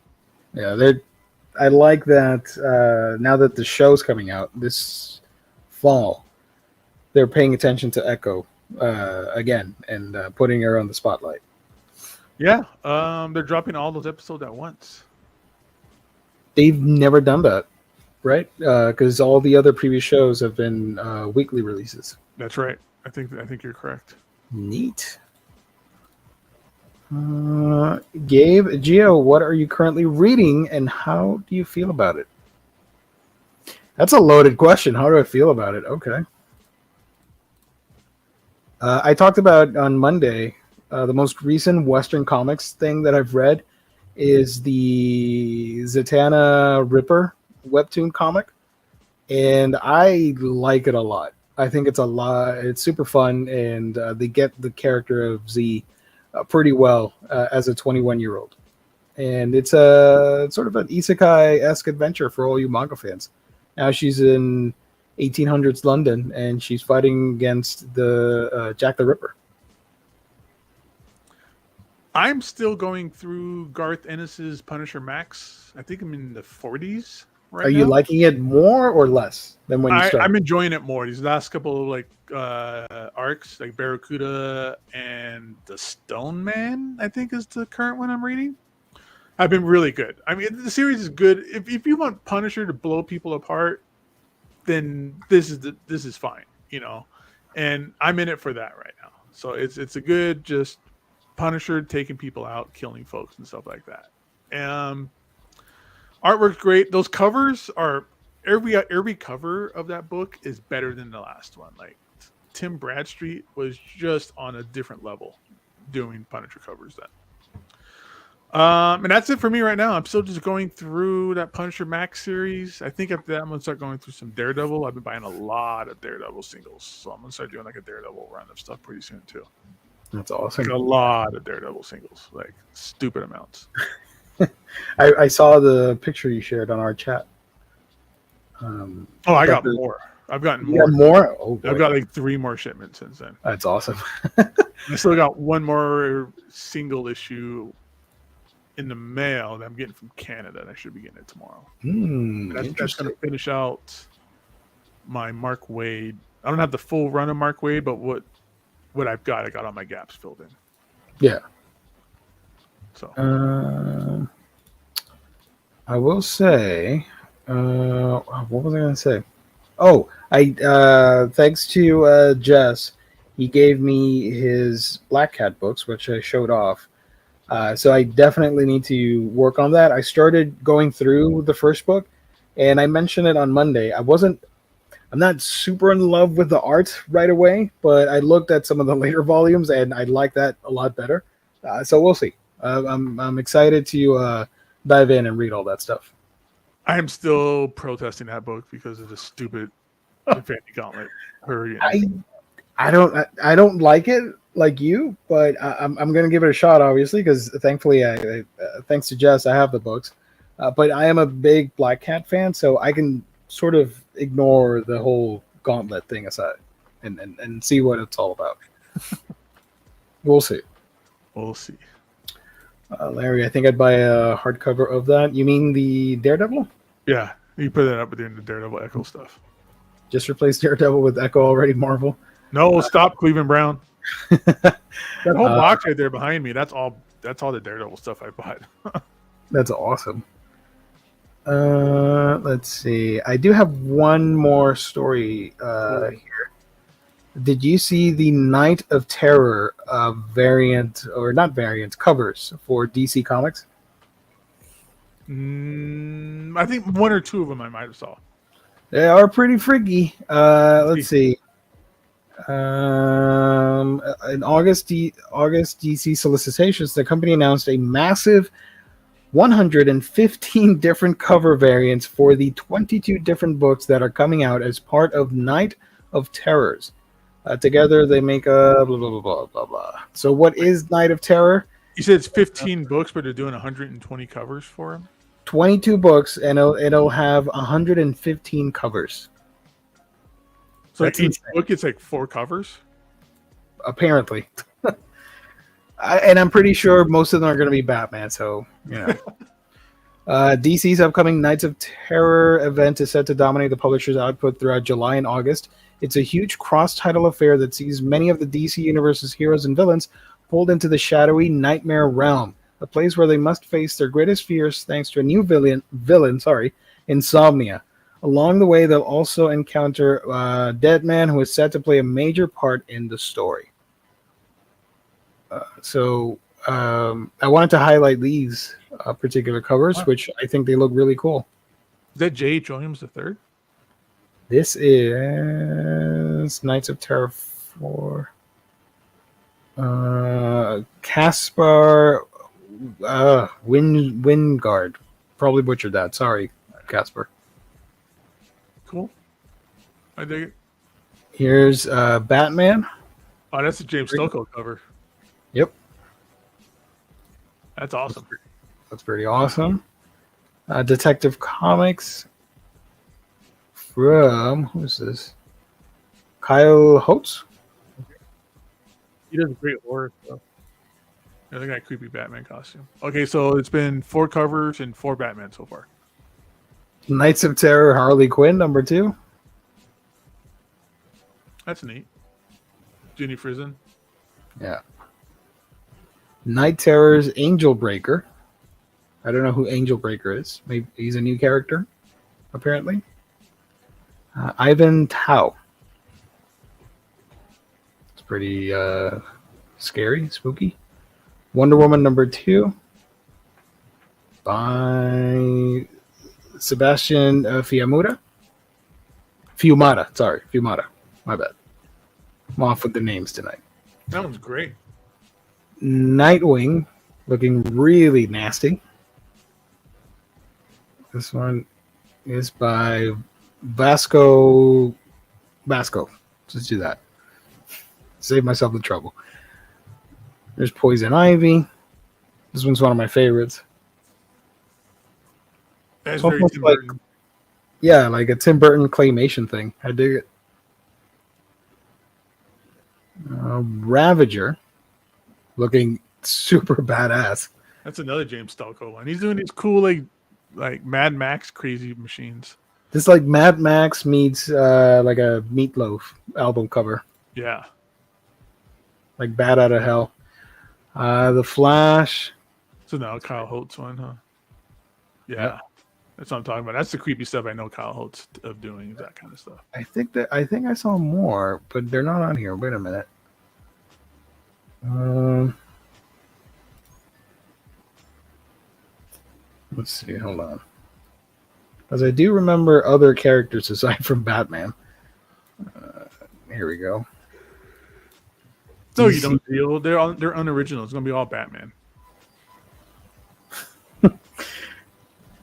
I like that. Now that the show's coming out this fall, they're paying attention to Echo again and putting her on the spotlight. Yeah, they're dropping all those episodes at once. They've never done that, right? Because all the other previous shows have been weekly releases. That's right. I think you're correct. Neat. Gio, what are you currently reading, and how do you feel about it? That's a loaded question. How do I feel about it? Okay. I talked about on Monday the most recent Western comics thing that I've read is the Zatanna Ripper webtoon comic, and I like it a lot. I think it's it's super fun, and they get the character of Z pretty well as a 21-year-old. And it's a sort of an isekai-esque adventure for all you manga fans. Now she's in 1800s London, and she's fighting against the Jack the Ripper. I'm still going through Garth Ennis's Punisher Max. I think I'm in the 40s right now. Are you liking it more or less than when you started? I'm enjoying it more. These last couple of like arcs, like Barracuda and the Stone Man, I think is the current one I'm reading. I've been really good. I mean, the series is good. If you want Punisher to blow people apart, then this is fine, you know. And I'm in it for that right now. So it's a good just Punisher taking people out, killing folks and stuff like that. Artwork's great. Those covers are every cover of that book is better than the last one. Like Tim Bradstreet was just on a different level doing Punisher covers then. And that's it for me right now. I'm still just going through that Punisher Max series. I think after that I'm gonna start going through some Daredevil. I've been buying a lot of Daredevil singles, so I'm gonna start doing like a Daredevil run of stuff pretty soon too. That's awesome. Like a lot of Daredevil singles, like stupid amounts. I saw the picture you shared on our chat. I got more. I've gotten more. You got more? Oh, boy. I've got like 3 more shipments since then. That's awesome. I still got one more single issue in the mail that I'm getting from Canada, and I should be getting it tomorrow. That's going to finish out my Mark Waid. I don't have the full run of Mark Waid, but what I've got, I got all my gaps filled in. Yeah. So I will say, what was I going to say? Oh, thanks to Jess, he gave me his Black Cat books, which I showed off. So I definitely need to work on that. I started going through the first book, and I mentioned it on Monday. I'm not super in love with the art right away, but I looked at some of the later volumes, and I like that a lot better. So we'll see. I'm excited to dive in and read all that stuff. I am still protesting that book because of the stupid Infinity Gauntlet. I don't like it like you, but I'm gonna give it a shot, obviously, because thankfully, thanks to Jess, I have the books. But I am a big Black Cat fan, so I can sort of ignore the whole Gauntlet thing aside and see what it's all about. We'll see. We'll see. Larry, I think I'd buy a hardcover of that. You mean the Daredevil? Yeah, you put that up with the Daredevil Echo stuff. Just replace Daredevil with Echo already, Marvel. No, stop, Cleveland Brown. That whole box right there behind me, that's all the Daredevil stuff I bought. That's awesome. Let's see. I do have one more story here. Did you see the Night of Terror variant, or not variant, covers for DC Comics? I think one or two of them I might have saw. They are pretty freaky. Let's see. In August DC solicitations, the company announced a massive 115 different cover variants for the 22 different books that are coming out as part of Night of Terrors. Together, they make a blah, blah, blah, blah, blah, blah. So what is Night of Terror? You said it's 15 books, but they're doing 120 covers for them? 22 books, and it'll have 115 covers. So each book gets like 4 covers? Apparently. And I'm pretty sure most of them are going to be Batman, so, you know. DC's upcoming Knights of Terror event is set to dominate the publisher's output throughout July and August. It's a huge cross-title affair that sees many of the DC Universe's heroes and villains pulled into the shadowy Nightmare Realm, a place where they must face their greatest fears thanks to a new villain, Insomnia. Along the way, they'll also encounter Deadman, who is set to play a major part in the story. I wanted to highlight these particular covers, which I think they look really cool. Is that J.H. Williams III? This is Knights of Terror 4. Caspar Wingard. Probably butchered that. Sorry, Caspar. Cool. I dig it. Here's Batman. Oh, that's a James Stocco cover. Yep. That's awesome. That's pretty awesome. Detective Comics from, who's this? Kyle Holtz? He does great horror stuff. Yeah, they got a creepy Batman costume. Okay, so it's been 4 covers and 4 Batman so far. Knights of Terror, Harley Quinn, number 2. That's neat. Jenny Frison. Yeah. Night Terror's Angel Breaker. I don't know who Angel Breaker is. Maybe he's a new character, apparently. Ivan Tao. It's pretty scary, spooky. Wonder Woman number 2 by Sebastian Fiumara. Fiumara. My bad. I'm off with the names tonight. That one's great. Nightwing, looking really nasty. This one is by Vasco. Let's do that. Save myself the trouble. There's Poison Ivy. This one's one of my favorites. That's very Tim like, Burton. Yeah, like a Tim Burton claymation thing. I dig it. Ravager, looking super badass. That's another James Stocco one. He's doing these cool like Mad Max crazy machines. This is like Mad Max meets like a Meatloaf album cover. Yeah. Like Bad Out of Hell. The Flash. So now Kyle Holtz one, huh? Yeah. That's what I'm talking about. That's the creepy stuff I know Kyle Holtz of doing, that kind of stuff. I think I saw more, but they're not on here. Wait a minute. Let's see. Hold on. Because I do remember other characters aside from Batman. Here we go. No, you don't deal. They're unoriginal. It's gonna be all Batman.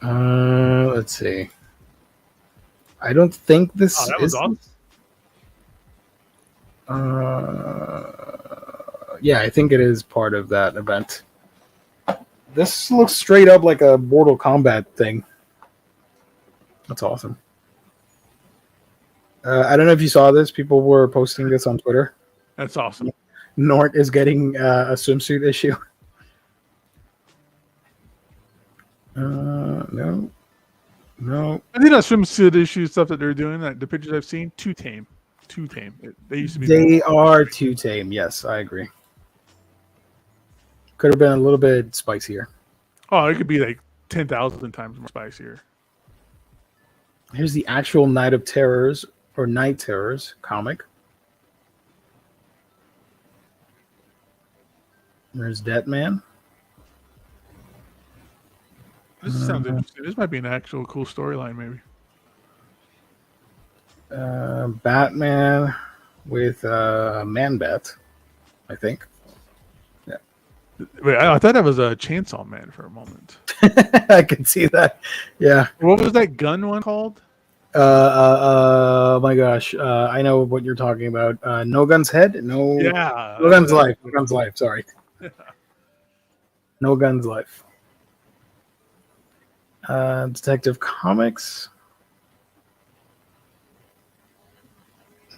Let's see. I don't think this that was awesome. Yeah, I think it is part of that event. This looks straight up like a Mortal Kombat thing. That's awesome. I don't know if you saw this. People were posting this on Twitter. That's awesome. Nort is getting a swimsuit issue. No. I think that swimsuit issue stuff that they're doing, like the pictures I've seen, too tame. They used to be. They are too tame. Yes, I agree. Could have been a little bit spicier. Oh, it could be like 10,000 times more spicier. Here's the actual Night of Terrors or Night Terrors comic. There's Deadman. This sounds interesting. This might be an actual cool storyline, maybe. Batman with Man-Bat, I think. Yeah. Wait, I thought that was a Chainsaw Man for a moment. I can see that. Yeah. What was that gun one called? Oh my gosh. I know what you're talking about. No Guns Head? No. Yeah. No Guns Life. No Guns Life. Sorry. No Guns Life. Detective Comics.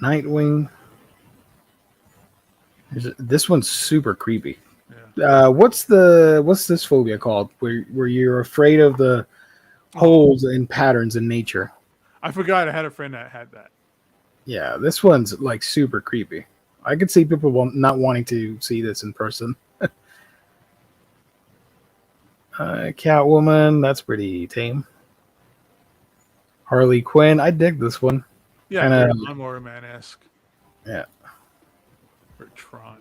Nightwing. This one's super creepy. Yeah. What's this phobia called? Where you're afraid of the holes and patterns in nature. I forgot I had a friend that had that. Yeah, this one's like super creepy. I could see people not wanting to see this in person. Catwoman, that's pretty tame. Harley Quinn, I dig this one. Yeah, very Lawnmower Man-esque. Yeah. Or Tron.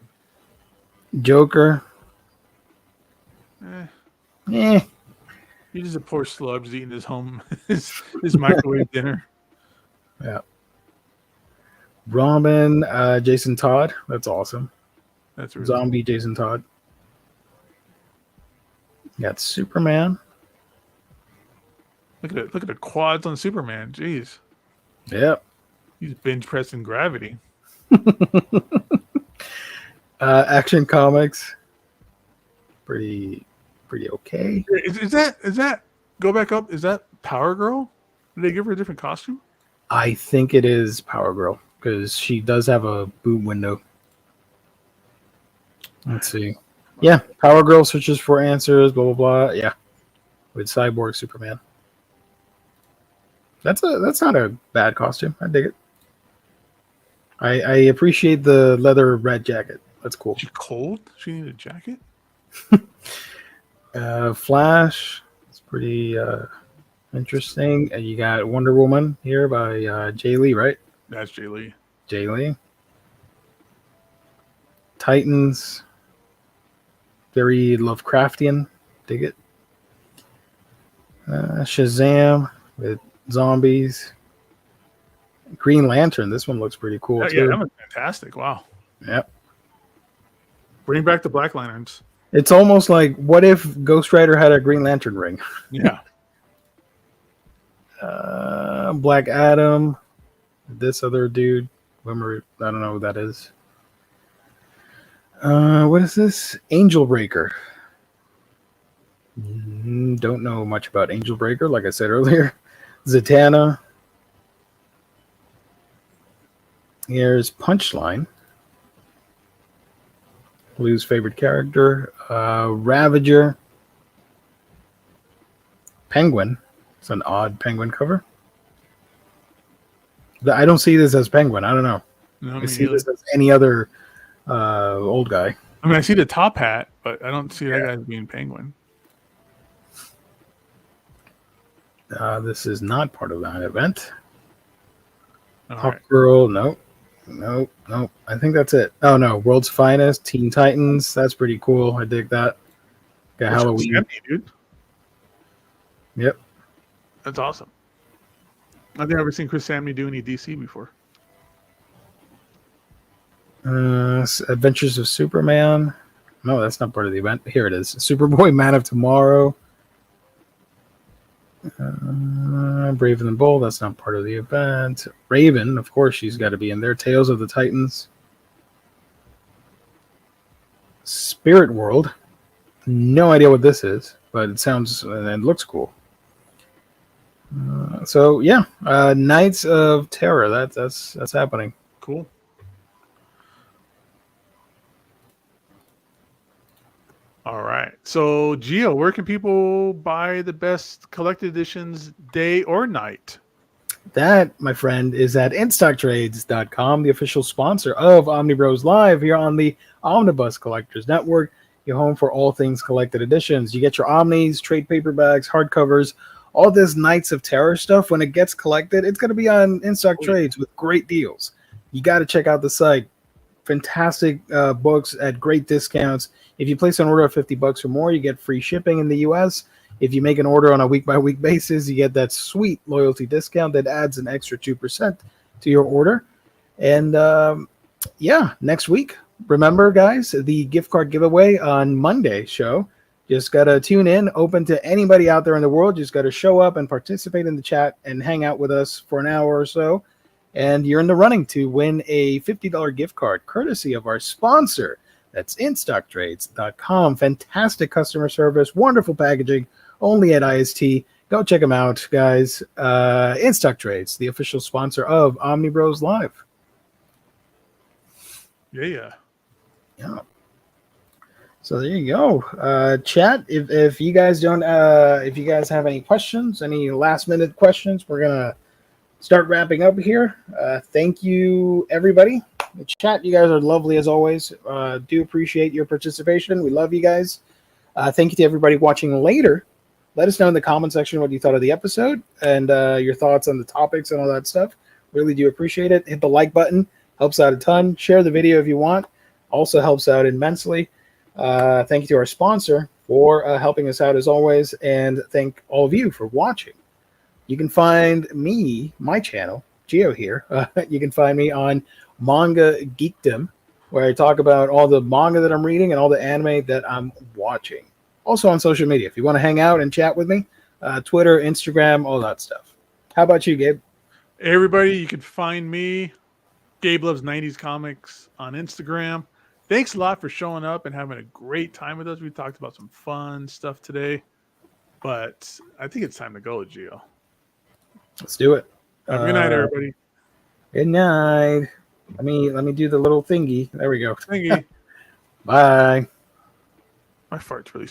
Joker. He's just a poor slub just eating his microwave dinner. Yeah. Robin, Jason Todd. That's awesome. That's really Zombie cool. Jason Todd. You got Superman. Look at the quads on Superman. Jeez. Yep. He's bench pressing gravity. Action Comics. Pretty okay. Is that go back up? Is that Power Girl? Did they give her a different costume? I think it is Power Girl because she does have a boot window. Let's see. Yeah, Power Girl searches for answers. Blah blah blah. Yeah, with Cyborg Superman. That's not a bad costume. I dig it. I appreciate the leather red jacket. That's cool. She cold? She need a jacket? Flash. It's pretty interesting. And you got Wonder Woman here by Jay Lee, right? That's Jay Lee. Jay Lee. Titans. Very Lovecraftian. Dig it. Shazam with zombies. Green Lantern. This one looks pretty cool too. Yeah, that was fantastic. Wow. Yep. Bring back the Black Lanterns. It's almost like, what if Ghost Rider had a Green Lantern ring? Yeah. Black Adam. This other dude. I don't know who that is. What is this? Angel Breaker. Don't know much about Angel Breaker, like I said earlier. Zatanna. Here's Punchline. Blue's favorite character. Ravager. Penguin. It's an odd Penguin cover. I don't see this as Penguin. I don't know. No, I see this as any other old guy. I mean, I see the top hat, but I don't see that guy as being Penguin. This is not part of that event. Hawk Girl, nope. I think that's it. Oh no, World's Finest, Teen Titans. That's pretty cool. I dig that. Got Halloween, dude. Yep, that's awesome. I've never seen Chris Samney do any DC before. Adventures of Superman. No, that's not part of the event. Here it is. Superboy, Man of Tomorrow. Brave and the Bold. That's not part of the event. Raven, of course, she's got to be in there. Tales of the Titans. Spirit World. No idea what this is, but it sounds and looks cool. So yeah, Knights of Terror. That's happening. Cool. All right. So, Gio, where can people buy the best collected editions, day or night? That, my friend, is at InStockTrades.com, the official sponsor of Omnibroslive here on the Omnibus Collectors Network. Your home for all things collected editions. You get your Omnis, trade paperbacks, hardcovers, all this Knights of Terror stuff. When it gets collected, it's going to be on InStock Trades with great deals. You got to check out the site. Fantastic books at great discounts. If you place an order of $50 or more, you get free shipping in the U.S. If you make an order on a week-by-week basis, you get that sweet loyalty discount that adds an extra 2% to your order. And yeah, next week, remember, guys, the gift card giveaway on Monday's show. Just got to tune in, open to anybody out there in the world. Just got to show up and participate in the chat and hang out with us for an hour or so. And you're in the running to win a $50 gift card, courtesy of our sponsor. That's InStockTrades.com. Fantastic customer service, wonderful packaging, only at IST. Go check them out, guys. InStock Trades, the official sponsor of Omnibros Live. Yeah. So there you go. Chat, if you guys don't, if you guys have any questions, any last minute questions, we're gonna start wrapping up here. Thank you, everybody. The chat, you guys are lovely as always. Do appreciate your participation. We love you guys. Thank you to everybody watching later. Let us know in the comment section what you thought of the episode and your thoughts on the topics and all that stuff. Really do appreciate it. Hit the like button. Helps out a ton. Share the video if you want. Also helps out immensely. Thank you to our sponsor for helping us out as always. And thank all of you for watching. You can find me, my channel, Geo here. You can find me on Manga Geekdom, where I talk about all the manga that I'm reading and all the anime that I'm watching. Also on social media, if you want to hang out and chat with me, Twitter, Instagram, all that stuff. How about you, Gabe? Everybody, you can find me, Gabe Loves 90s Comics, on Instagram. Thanks a lot for showing up and having a great time with us. We talked about some fun stuff today, but I think it's time to go, Gio. Let's do it. Have a good night, everybody. Good night. Let me do the little thingy. There we go. Thingy. Bye. My fart's really